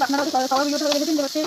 আপনারা যদি কভার ভিডিওটা দেখেছেন যে হচ্ছে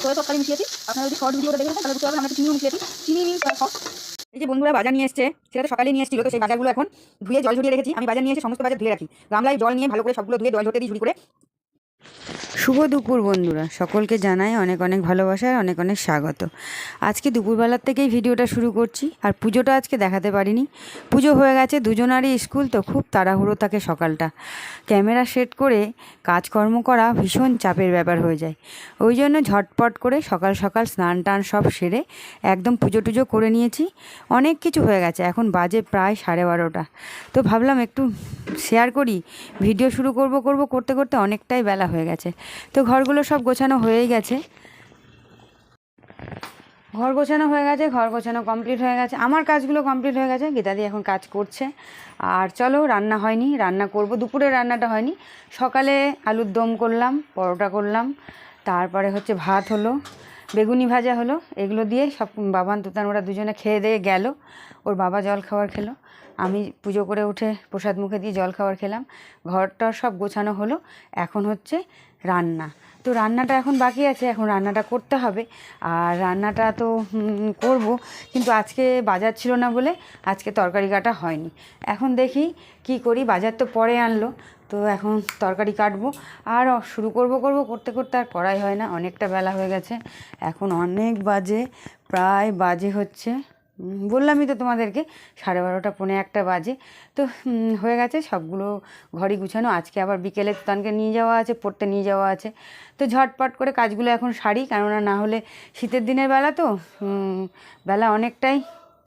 সোয়া তরকারি মিশিয়েছি, আপনারা যদি শর্ট ভিডিওটা দেখে থাকেন তাহলে বুঝতে পারবেন আমরা চিনিও মিশিয়েছি। চিনি মিন্স সস। এই যে বন্ধুরা বাজার নিয়ে এসছে, সেটা তো সকালে নিয়ে এসেছিল, তো সেই বাজারগুলো এখন ধুয়ে জল ঝরিয়ে রেখেছি। আমি বাজার নিয়ে এসে সমস্ত বাজার ধুয়ে রাখি, গামলায় জল নিয়ে ভালো করে সবগুলো ধুয়ে জল ঝরতে দিই ঝুড়ি করে। শুভ দুপুর বন্ধুরা, সকলকে জানাই অনেক অনেক ভালোবাসা আর অনেক অনেক স্বাগত। আজকে দুপুরবেলার থেকেই ভিডিওটা শুরু করছি। আর পুজোটা আজকে দেখাতে পারিনি, পুজো হয়ে গেছে, দুজনারই স্কুল, তো খুব তাড়াহুড়ো থাকে সকালটা। ক্যামেরা সেট করে কাজকর্ম করা ভীষণ চাপের ব্যাপার হয়ে যায়। ওই জন্য ঝটপট করে সকাল সকাল স্নান টান সব সেরে একদম পুজো টুজো করে নিয়েছি। অনেক কিছু হয়ে গেছে, এখন বাজে প্রায় 12:30। তো ভাবলাম একটু শেয়ার করি, ভিডিও শুরু করতে করতে অনেকটাই বেলা হয়ে গেছে। তো ঘরগুলো সব গোছানো হয়েই গেছে, ঘর গোছানো কমপ্লিট হয়ে গেছে, আমার কাজগুলো কমপ্লিট হয়ে গেছে। গীতাদি এখন কাজ করছে। আর চলো, রান্না হয়নি, রান্না করব। দুপুরে রান্নাটা হয়নি, সকালে আলুর দম করলাম, পরোটা করলাম, তারপরে হচ্ছে ভাত হলো, বেগুনি ভাজা হলো। এগুলো দিয়ে সব বাবান তুতান ওরা দুজনে খেয়ে দিয়ে গেল। ওর বাবা জল খাবার খেলো, আমি পুজো করে উঠে প্রসাদ মুখে দিয়ে জল খাবার খেলাম। ঘরটা সব গোছানো হলো, এখন হচ্ছে রান্না। তো রান্নাটা এখন বাকি আছে, এখন রান্নাটা করতে হবে। আর রান্নাটা তো করব, কিন্তু আজকে বাজার ছিল না বলে আজকে তরকারি কাটা হয়নি। এখন দেখি কি করি, বাজার তো পরে আনলো, তো এখন তরকারি কাটবো। আর শুরু করতে করতে আর করাই হয় না, অনেকটা বেলা হয়ে গেছে। এখন অনেক বাজে, প্রায় বাজে হচ্ছে, বললামই তো তোমাদেরকে, 12:30 পৌনে 1 বাজে। তো হয়ে গেছে সবগুলো, ঘরই গুছানো। আজকে আবার বিকেলে তুতানকে নিয়ে যাওয়া আছে, পড়তে নিয়ে যাওয়া আছে। তো ঝটপট করে কাজগুলো এখন সারি, কেননা না হলে শীতের দিনের বেলা তো বেলা অনেকটাই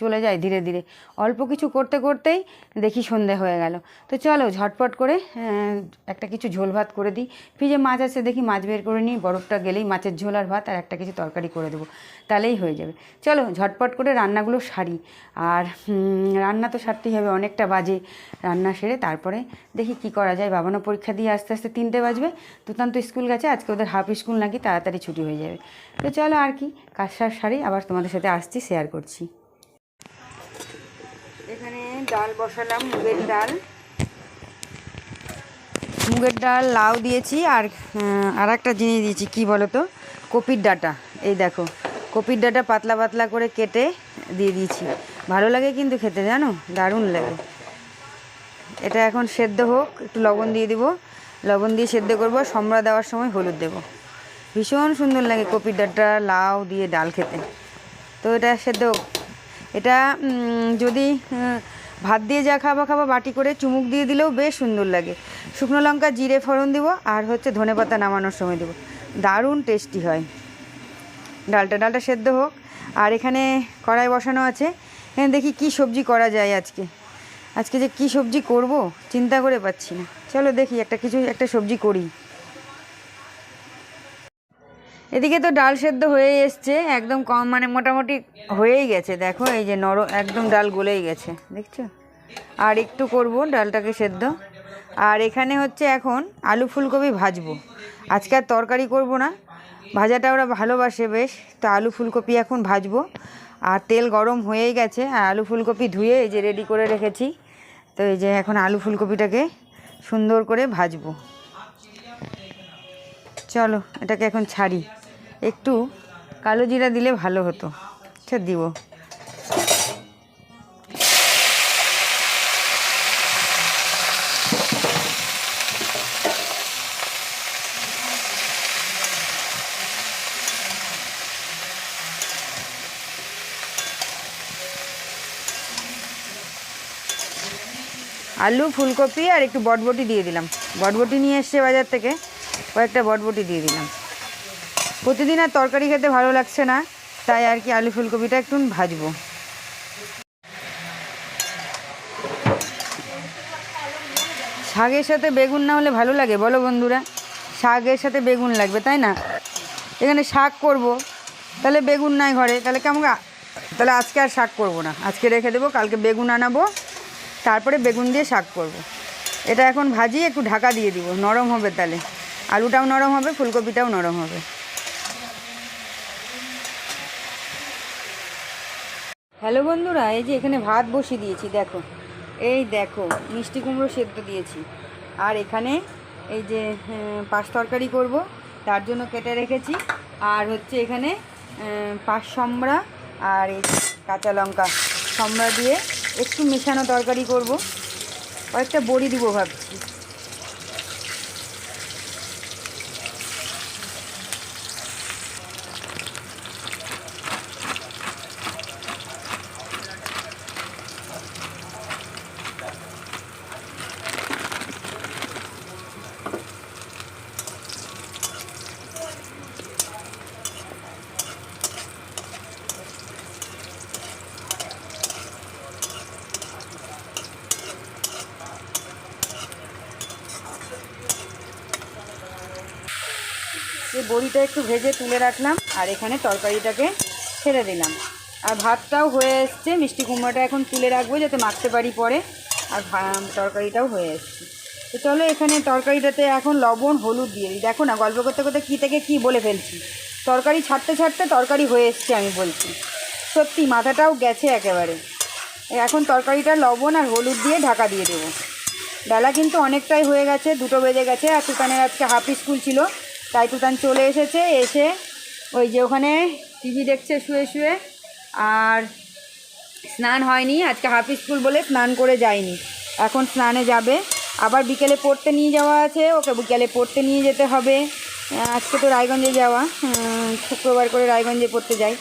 চলে যায় ধীরে ধীরে। অল্প কিছু করতে করতেই দেখি সন্ধে হয়ে গেল। তো চলো ঝটপট করে একটা কিছু ঝোল ভাত করে দিই। ফ্রিজে মাছ আছে, দেখি মাছ বের করে নিই, বরফটা গেলেই মাছের ঝোল আর ভাত আর একটা কিছু তরকারি করে দেবো, তাহলেই হয়ে যাবে। চলো ঝটপট করে রান্নাগুলো সারি। আর রান্না তো সারতেই হবে, অনেকটা বাজে। রান্না সেরে তারপরে দেখি কি করা যায়। বাবানও পরীক্ষা দিয়ে আস্তে আস্তে 3টে বাজবে। তুতান তো স্কুল গেছে, আজকে ওদের হাফ স্কুল নাকি, তাড়াতাড়ি ছুটি হয়ে যাবে। তো চলো আর কি, কাজ সারি, আবার তোমাদের সাথে আসছি, শেয়ার করছি। এখানে ডাল বসালাম, মুগের ডাল লাউ দিয়েছি। আর একটা জিনিস দিয়েছি, কি বলো তো, কপির ডাঁটা। এই দেখো, কপির ডাঁটা পাতলা পাতলা করে কেটে দিয়ে দিয়েছি। ভালো লাগে কিন্তু খেতে, জানো, দারুণ লাগে। এটা এখন সেদ্ধ হোক, একটু লবণ দিয়ে দিব, লবণ দিয়ে সেদ্ধ করবো। সম্বরা দেওয়ার সময় হলুদ দেব। ভীষণ সুন্দর লাগে কপির ডাঁটা লাউ দিয়ে ডাল খেতে। তো এটা সেদ্ধ হোক। এটা যদি ভাত দিয়ে যা খাবা বাটি করে চুমুক দিয়ে দিলেও বেশ সুন্দর লাগে। শুকনো লঙ্কা জিরে ফোড়ন দিব, আর হচ্ছে ধনেপাতা নামানোর সময় দেবো, দারুণ টেস্টি হয়। ডালটা সেদ্ধ হোক। আর এখানে কড়াই বসানো আছে, এখানে দেখি কি সবজি করা যায় আজকে যে কি সবজি করব চিন্তা করে পাচ্ছি না। চলো দেখি একটা সবজি করি। এদিকে তো ডাল সেদ্ধ হয়ে এসছে, একদম কম, মানে মোটামুটি হয়েই গেছে। দেখো এই যে একদম ডাল গলেই গেছে, দেখছো। আর একটু করব ডালটাকে সেদ্ধ। আর এখানে হচ্ছে এখন আলু ফুলকপি ভাজবো। আজকে আর তরকারি করব না, ভাজাটা ওরা ভালোবাসে বেশ, তো আলু ফুলকপি এখন ভাজবো। আর তেল গরম হয়েই গেছে, আর আলু ফুলকপি ধুয়ে এই যে রেডি করে রেখেছি। তো এই যে এখন আলু ফুলকপিটাকে সুন্দর করে ভাজবো। চলো এটাকে এখন ছাড়ি, একটু কালো জিরা দিলে ভালো হতো, আচ্ছা দিব। আলু ফুলকপি আর একটু বটবটি দিয়ে দিলাম, বটবটি নিয়ে এসছে বাজার থেকে, কয়েকটা বটবটি দিয়ে দিলাম। প্রতিদিন আর তরকারি খেতে ভালো লাগছে না, তাই আর কি আলু ফুলকপিটা একটু ভাজবো। শাকের সাথে বেগুন না হলে ভালো লাগে বলো বন্ধুরা? শাকের সাথে বেগুন লাগবে, তাই না? এখানে শাক করব, তাহলে বেগুন নাই ঘরে, তাহলে কেমন? তাহলে আজকে আর শাক করব না, আজকে রেখে দেবো, কালকে বেগুন আনাবো, তারপরে বেগুন দিয়ে শাক করব। এটা এখন ভাজি, একটু ঢাকা দিয়ে দিব, নরম হবে, তাহলে আলুটাও নরম হবে, ফুলকপিটাও নরম হবে। হ্যালো বন্ধুরা, এই যে এখানে ভাত বসিয়ে দিয়েছি, দেখো, এই দেখো মিষ্টি কুমড়ো সেদ্ধ দিয়েছি। আর এখানে এই যে 5 তরকারি করব, তার জন্য কেটে রেখেছি। আর হচ্ছে এখানে 5 সম্বরা আর এই কাঁচা লঙ্কা সম্বরা দিয়ে একটু মেশানো তরকারি করব। কয়েকটা বড়ি দিব ভাবছি। এই বড়িটা একটু ভেজে তুলে রাখলাম, আর এখানে তরকারিটাকে ছেড়ে দিলাম। আর ভাতটাও হয়ে এসছে, মিষ্টি কুমড়োটা এখন তুলে রাখবো যাতে মাখতে পারি পরে। আর তরকারিটাও হয়ে এসছে। তো চলো এখানে তরকারিটাতে এখন লবণ হলুদ দিয়ে দিই। দেখো না, গল্প করতে করতে কী থেকে কী বলে ফেলছি। তরকারি ছাড়তে ছাড়তে তরকারি হয়ে এসছে আমি বলছি। সত্যি মাথাটাও গেছে একেবারে। এখন তরকারিটা লবণ আর হলুদ দিয়ে ঢাকা দিয়ে দেবো। বেলা কিন্তু অনেকটাই হয়ে গেছে, 2টো বেজে গেছে। আর তুতানের আজকে হাফ স্কুল ছিল, তাই তুতান চলে এসেছে। এসে ওই যে ওখানে টিভি দেখছে শুয়ে শুয়ে। আর স্নান হয়নি, আজকে হাফ স্কুল বলে স্নান করে যায়নি। এখন স্নানে যাবে। আবার বিকেলে পড়তে নিয়ে যাওয়া আছে, ওকে বিকেলে পড়তে নিয়ে যেতে হবে। আজকে তো রায়গঞ্জে যাওয়া, শুক্রবার করে রায়গঞ্জে পড়তে যাই।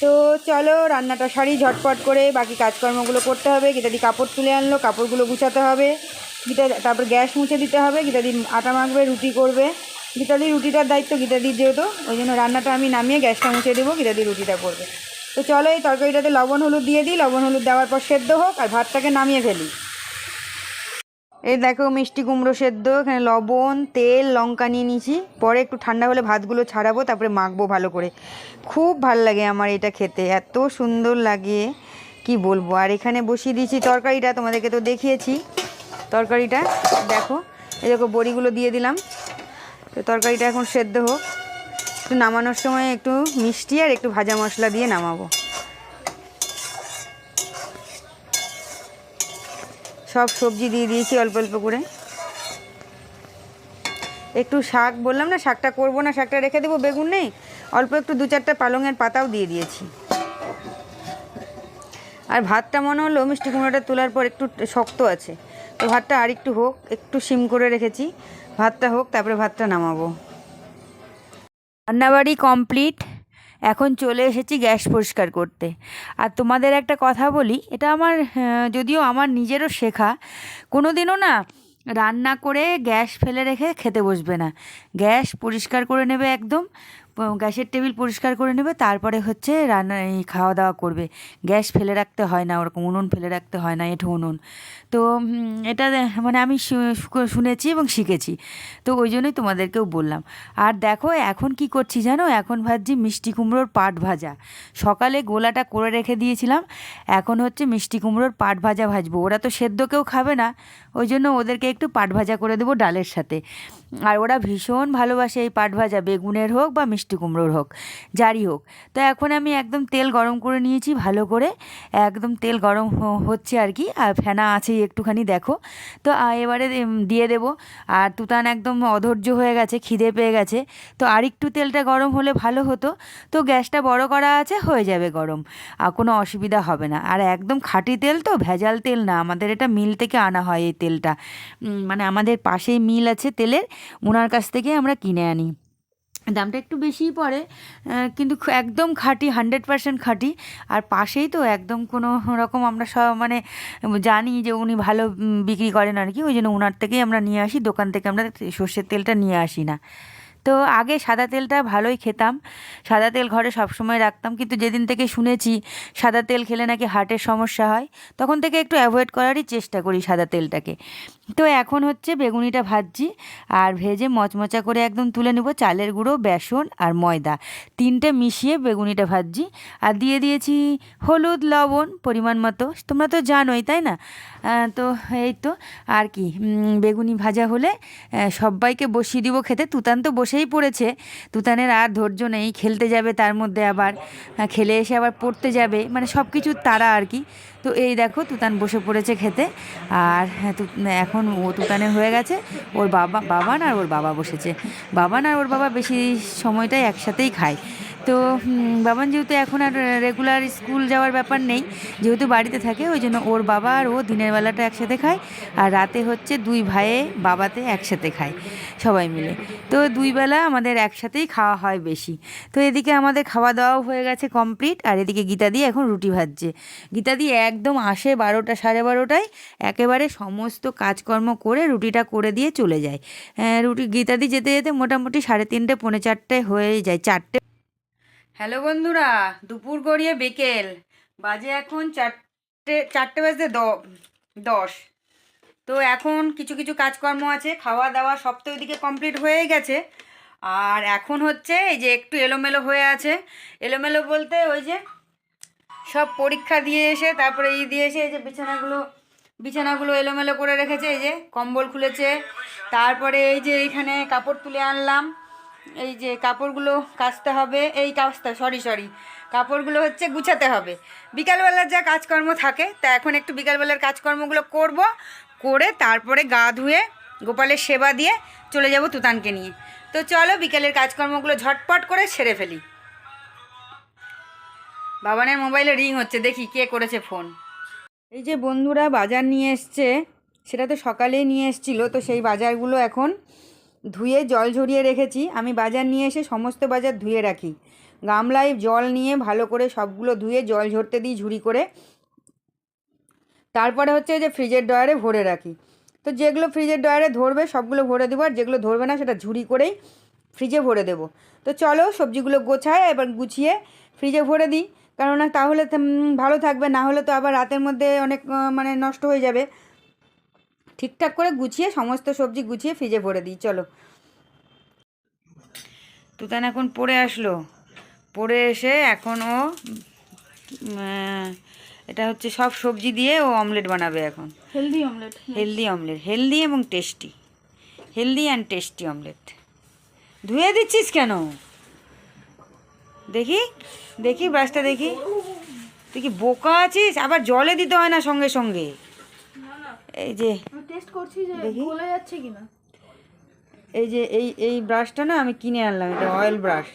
তো চলো রান্নাটা সারি ঝটপট করে, বাকি কাজকর্মগুলো করতে হবে। গীতাদি কাপড় তুলে আনলো, কাপড়গুলো গুছাতে হবে। তারপর গ্যাস মুছে দিতে হবে। গীতাদি আটা মাখবে, রুটি করবে। গীতাদি রুটিটার দায়িত্ব গীতাদির যেহেতু, ওই জন্য রান্নাটা আমি নামিয়ে গ্যাসটা মুছে দেবো, গীতাদি রুটিটা করবে। তো চলো এই তরকারিটাতে লবণ হলুদ দিয়ে দিই। লবণ হলুদ দেওয়ার পর সেদ্ধ হোক, আর ভাতটাকে নামিয়ে ফেলি। এই দেখো মিষ্টি কুমড়ো সেদ্ধ, এখানে লবণ তেল লঙ্কা নিয়ে নিয়েছি। পরে একটু ঠান্ডা হলে ভাতগুলো ছাড়াবো, তারপরে মাখবো ভালো করে। খুব ভাল লাগে আমার এটা খেতে, এত সুন্দর লাগে কি বলবো। আর এখানে বসিয়ে দিয়েছি তরকারিটা, তোমাদেরকে তো দেখিয়েছি তরকারিটা। দেখো এই দেখো বড়িগুলো দিয়ে দিলাম। তো তরকারিটা এখন সেদ্ধ হোক। একটু নামানোর সময় একটু মিষ্টি আর একটু ভাজা মশলা দিয়ে নামাবো। সব সবজি দিয়ে দিয়েছি অল্প অল্প করে। একটু শাক, বললাম না শাকটা করবো না, শাকটা রেখে দেবো, বেগুন নেই। অল্প একটু 2-4টা পালংয়ের পাতাও দিয়ে দিয়েছি। আর ভাতটা মনে হলো মিষ্টি কুমড়োটা তোলার পর একটু শক্ত আছে, তো ভাতটা আর একটু হোক, একটু সিম করে রেখেছি। ভাতটা হোক, তারপরে ভাতটা নামাবো। রান্নাবাড়ি কমপ্লিট। এখন চলে এসেছি গ্যাস পরিষ্কার করতে। আর তোমাদের একটা কথা বলি, এটা আমার যদিও আমার নিজেরও শেখা। কোনো দিনও না রান্না করে গ্যাস ফেলে রেখে খেতে বসবে না। গ্যাস পরিষ্কার করে নেবে একদম, গ্যাসের টেবিল পরিষ্কার করে নেবে, তারপরে হচ্ছে রান্না এই খাওয়া দাওয়া করবে। গ্যাস ফেলে রাখতে হয় না, ওরকম উনুন ফেলে রাখতে হয় না, এঁঠো উনুন। তো এটা মানে আমি শুনেছি এবং শিখেছি, তো ওই জন্যই তোমাদেরকেও বললাম। আর দেখো এখন কি করছি জানো, এখন ভাজছি মিষ্টি কুমড়োর পাট ভাজা। সকালে গোলাটা করে রেখে দিয়েছিলাম, এখন হচ্ছে মিষ্টি কুমড়োর পাট ভাজা ভাজবো। ওরা তো সেদ্ধ কেউ খাবে না, ওই জন্য ওদেরকে একটু পাট ভাজা করে দেবো ডালের সাথে। আর ওরা ভীষণ ভালোবাসে এই পাট ভাজা, বেগুনের হোক বা মিষ্টি কুমড়োর হোক, যারই হোক। তো এখন আমি একদম তেল গরম করে নিয়েছি ভালো করে, একদম তেল গরম হচ্ছে আর কি। আর ফেনা আছেই একটুখানি দেখো। তো এবারে দিয়ে দেবো। আর তুতান একদম অধৈর্য হয়ে গেছে, খিদে পেয়ে গেছে। তো আরেকটু তেলটা গরম হলে ভালো হতো। তো গ্যাসটা বড় করা আছে, হয়ে যাবে গরম, আর কোনো অসুবিধা হবে না। আর একদম খাঁটি তেল, তো ভেজাল তেল না, আমাদের এটা মিল থেকে আনা হয় এই তেলটা। মানে আমাদের পাশেই মিল আছে তেলের, ওনার কাছ থেকে আমরা কিনে আনি। দামটা একটু বেশিই পড়ে, কিন্তু একদম খাঁটি, 100% খাঁটি। আর পাশেই তো একদম কোনো রকম আমরা সব মানে জানি যে উনি ভালো বিক্রি করেন আর কি, ওই জন্য ওনার থেকেই আমরা নিয়ে আসি। দোকান থেকে আমরা সর্ষের তেলটা নিয়ে আসি না। তো আগে সাদা তেলটা ভালোই খেতাম, সাদা তেল ঘরে সবসময় রাখতাম। কিন্তু যেদিন থেকে শুনেছি সাদা তেল খেলে নাকি হার্টের সমস্যা হয়, তখন থেকে একটু অ্যাভয়েড করারই চেষ্টা করি সাদা তেলটাকে। তো এখন হচ্ছে বেগুনিটা ভাজছি, আর ভেজে মচমচা করে একদম তুলে নেব। চালের গুঁড়ো, বেসন আর ময়দা 3টে মিশিয়ে বেগুনিটা ভাজছি। আর দিয়ে দিয়েছি হলুদ লবণ পরিমাণ মতো, তোমরা তো জানোই তাই না। তো এই তো আর কি, বেগুনি ভাজা হলে সবাইকে বসিয়ে দিব খেতে। তুতান তো বসেই পড়েছে, তুতানের আর ধৈর্য নেই, খেলতে যাবে, তার মধ্যে আবার খেলে এসে আবার পড়তে যাবে, মানে সব কিছুর তাড়া আর কি। তো এই দেখো তুতান বসে পড়েছে খেতে। আর এখন ও তুতানের হয়ে গেছে, ওর বাবান আর ওর বাবা বসেছে। বাবান আর ওর বাবা বেশি সময়টাই একসাথেই খায়। তো বাবান যেহেতু এখন আর রেগুলার স্কুল যাওয়ার ব্যাপার নেই, যেহেতু বাড়িতে থাকে, ওই জন্য ওর বাবা আর ও দিনের বেলাটা একসাথে খায়, আর রাতে হচ্ছে দুই ভাইয়ে বাবাতে একসাথে খায় সবাই মিলে। তো দুই বেলা আমাদের একসাথেই খাওয়া হয় বেশি। তো এদিকে আমাদের খাওয়া দাওয়াও হয়ে গেছে কমপ্লিট, আর এদিকে গীতাদি এখন রুটি ভাজছে। গীতাদি একদম আসে 12টা 12:30টায়, একেবারে সমস্ত কাজকর্ম করে রুটিটা করে দিয়ে চলে যায়। গীতাদি যেতে যেতে মোটামুটি 3:30 পৌনে 4টে হয়ে যায়, 4টে। হ্যালো বন্ধুরা, দুপুর গড়িয়ে বিকেল বাজে এখন 4টে বাজতে 10। তো এখন কিছু কিছু কাজকর্ম আছে, খাওয়া দাওয়া সব তো ওইদিকে কমপ্লিট হয়ে গেছে। আর এখন হচ্ছে এই যে একটু এলোমেলো হয়ে আছে। এলোমেলো বলতে ওই যে সব পরীক্ষা দিয়ে এসে তারপরে দিয়ে এসে এই যে বিছানাগুলো এলোমেলো করে রেখেছে, এই যে কম্বল খুলেছে। তারপরে এই যে এইখানে কাপড় তুলে আনলাম, এই যে কাপড়গুলো কাচতে হবে, সরি কাপড়গুলো হচ্ছে গুছাতে হবে। বিকালবেলার যা কাজকর্ম থাকে, তা এখন একটু বিকালবেলার কাজকর্মগুলো করে তারপরে গা ধুয়ে গোপালের সেবা দিয়ে চলে যাব তুতানকে নিয়ে। তো চলো বিকালের কাজকর্মগুলো ঝটপট করে সেরে ফেলি। বাবানের মোবাইলে রিং হচ্ছে, দেখি কে করেছে ফোন। এই যে বন্ধুরা বাজার নিয়ে এসছে, সেটা তো সকালেই নিয়ে এসেছিলো, তো সেই বাজারগুলো এখন ধুয়ে জল ঝরিয়ে রেখেছি। আমি বাজার নিয়ে এসে সমস্ত বাজার ধুয়ে রাখি, গামলায় জল নিয়ে ভালো করে সবগুলো ধুয়ে জল ঝরতে দিই ঝুড়ি করে। তারপরে হচ্ছে যে ফ্রিজের ড্রয়ারে ভরে রাখি। তো যেগুলো ফ্রিজের ড্রয়ারে ধরবে সবগুলো ভরে দেবো, আর যেগুলো ধরবে না সেটা ঝুড়ি করেই ফ্রিজে ভরে দেবো। তো চলো সবজিগুলো গোছায় এবার গুছিয়ে ফ্রিজে ভরে দিই, কেননা তাহলে ভালো থাকবে, না হলে তো আবার রাতের মধ্যে অনেক মানে নষ্ট হয়ে যাবে। ঠিকঠাক করে গুছিয়ে সমস্ত সবজি গুছিয়ে ফ্রিজে ভরে দিই। চলো, তুতান এখন পড়ে আসলো, পড়ে এসে এখন ও এটা হচ্ছে সব সবজি দিয়ে ও অমলেট বানাবে এখন। হেলদি অমলেট, হেলদি এবং tasty, healthy and tasty omelette. ধুয়ে দিচ্ছিস কেন? দেখি দেখি ব্রাশটা দেখি, তুই কি বোকা আছিস? আবার জলে দিতে হয় না সঙ্গে সঙ্গে। এই যে টেস্ট করছি যে দেখি গলে যাচ্ছে কিনা। এই যে এই ব্রাশটা না আমি কিনে আনলাম, এটা অয়েল ব্রাশ।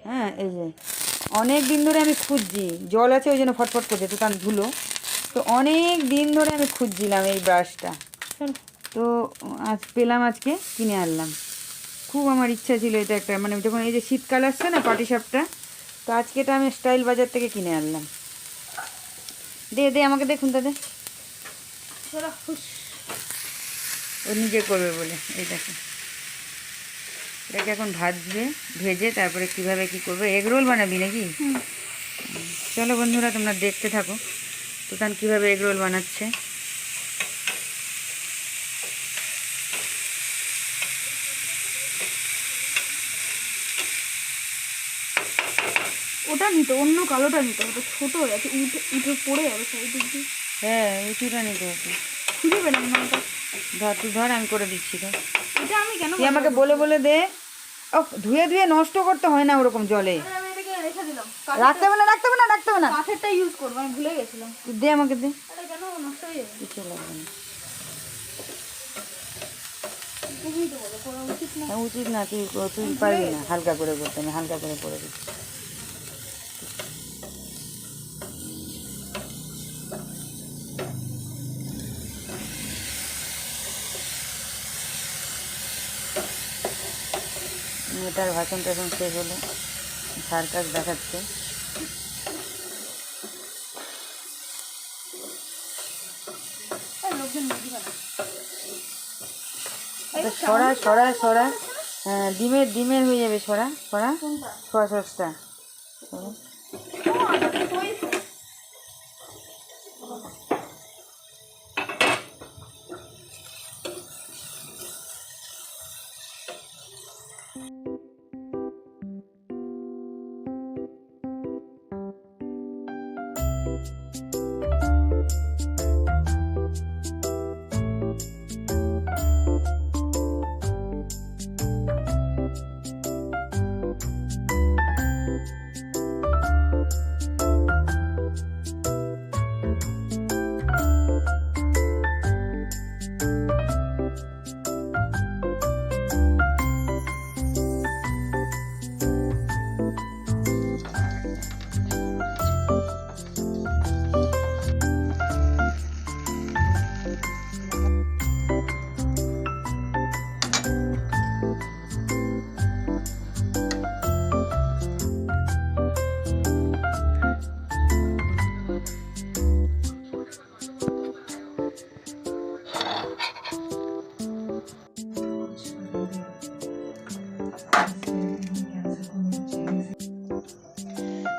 হ্যাঁ, এই যে অনেক দিন ধরে আমি খুঁজছি, জল আছে ওই জন্য ফটফট করছে তো, তার ধুলো। তো অনেক দিন ধরে আমি খুঁজছিলাম এই ব্রাশটা, তো আজ পেলাম, আজকে কিনে আনলাম। খুব আমার ইচ্ছা ছিল এটা একটা, মানে যখন এই যে শীতকাল আসছে না পাটিসাপটা, তো আজকে এটা আমি স্টাইল বাজার থেকে কিনে আনলাম। দে আমাকে দেখুন দাদা, ও নিজে করবে বলে। এই দেখো এটাকে এখন ভেজে তারপরে কীভাবে কী করবে। এগ রোল বানাবি নাকি? চলো বন্ধুরা তোমরা দেখতে থাকো তুতান কীভাবে এগ রোল বানাচ্ছে। ওটা নিতে, অন্য কালোটা নিতে, ওটা ছোট হয়ে যাচ্ছে, উঠে পড়ে যাবে সাইডে দিয়ে। হ্যাঁ, উঁচুটা নিতে হবে। খুঁজে পেলাম না ওটা। তুই ধর, আমি করে দিচ্ছি। ধর, এটা আমি কেন তুই আমাকে বলে দে। ও ধুয়ে নষ্ট করতে হয় না ওরকম জলে। আমি এটাকে রেখে দিলাম। রাখতে হবে না। কাঠেরটা ইউজ করবো, আমি ভুলে গেছিলাম। তুই দে আমাকে দে। এটা কেন নষ্ট হয়ে যাবে? কিছু লাগবে না। তুমিই তো বলো করা উচিত না। উচিত না, তুই পারবি না হালকা করে করতে, আমি হালকা করে করে দিচ্ছি। মেয়েটার ভাষণ টাষণ শেষ হলো, সার্কাস দেখাচ্ছে। সরা হ্যাঁ, ডিমের হয়ে যাবে। সরা সসটা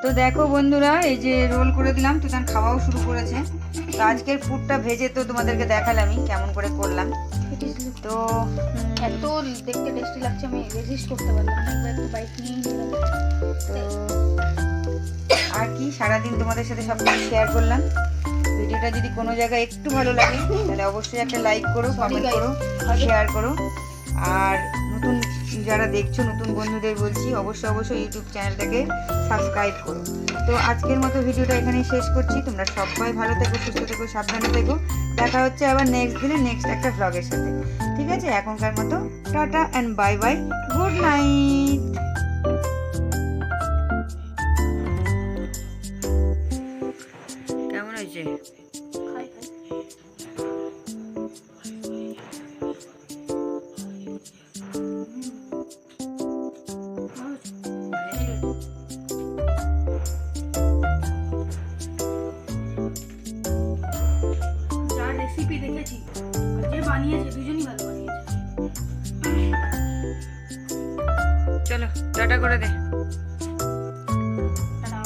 তো দেখো বন্ধুরা, এই যে রোল করে দিলাম, তুতান খাওয়াও শুরু করেছে। তো আজকের পুরটা ভেজে তো তোমাদেরকে দেখালামই কেমন করে করলাম। তো এত দেখতে টেস্টি লাগছে, আমি রেজিস্ট করতে পারলাম না, একবার একটু বাইক নিয়ে নিলাম। তো আর কি, সারাদিন তোমাদের সাথে সব কিছু শেয়ার করলাম। ভিডিওটা যদি কোনো জায়গায় একটু ভালো লাগে তাহলে অবশ্যই একটা লাইক করো, কমেন্ট করো, শেয়ার করো। আর নতুন যারা দেখছো, নতুন বন্ধুদের বলছি অবশ্যই ইউটিউব চ্যানেলটাকে সাবস্ক্রাইব করো। তো আজকের মতো ভিডিওটা এখানেই শেষ করছি। তোমরা সবাই ভালো থেকো, সুস্থ থেকো, সাবধানে থেকো। দেখা হচ্ছে আবার নেক্সট দিনে নেক্সট একটা ভ্লগের সাথে। ঠিক আছে, এখনকার মতো tata and bye bye, good night. কেমন হয়েছে? যার রেসিপি দেখেছি আর যে বানিয়েছে দুজনই ভালো বানিয়েছে। চলো টাটা করে দে, টাটা।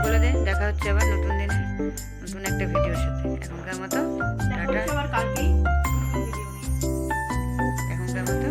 বলে দে দেখা হচ্ছে আবার নতুন দিনে নতুন একটা ভিডিওর সাথে। এখনকার মতো দেখা টাটা, হচ্ছে আবার কালকেই ভিডিও নিয়ে। এখনকার মতো